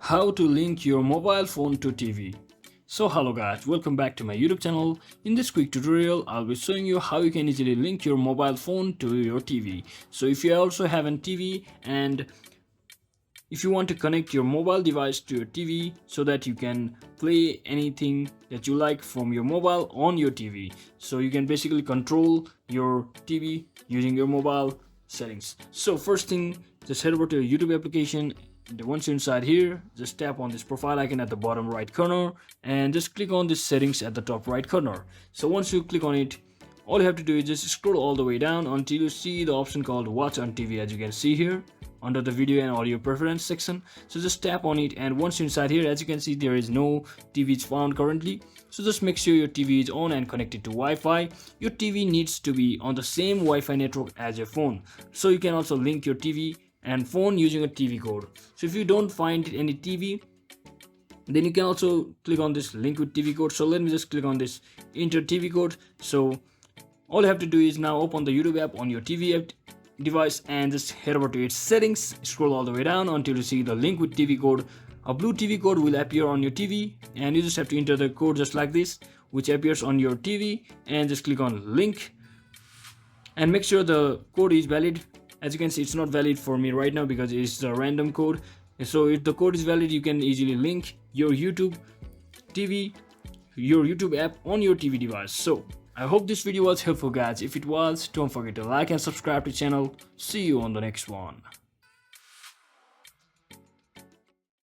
How to link your mobile phone to TV. So hello guys, welcome back to my YouTube channel. In this quick tutorial, I'll be showing you how you can easily link your mobile phone to your TV. So if you also have a TV and if you want to connect your mobile device to your TV so that you can play anything that you like from your mobile on your TV. So you can basically control your TV using your mobile settings. So first thing, just head over to your YouTube application. Once you're inside here, just tap on this profile icon at the bottom right corner and just click on this settings at the top right corner. So once you click on it, all you have to do is just scroll all the way down until you see the option called watch on TV, as you can see here under the video and audio preference section. So just tap on it, and once you're inside here, as you can see, there is no TVs found currently. So just make sure your TV is on and connected to Wi-Fi. Your TV needs to be on the same Wi-Fi network as your phone. So you can also link your TV and phone using a TV code. So if you don't find any TV, then you can also click on this link with TV code. So let me just click on this enter TV code. So all you have to do is now open the YouTube app on your TV app device and just head over to its settings, scroll all the way down until you see the link with TV code. A blue TV code will appear on your TV and you just have to enter the code just like this, which appears on your TV, and just click on link and make sure the code is valid. As you can see, it's not valid for me right now because it's a random code. So if the code is valid, you can easily link your YouTube TV, your YouTube app on your TV device. So I hope this video was helpful guys. If it was, don't forget to like and subscribe to the channel. See you on the next one.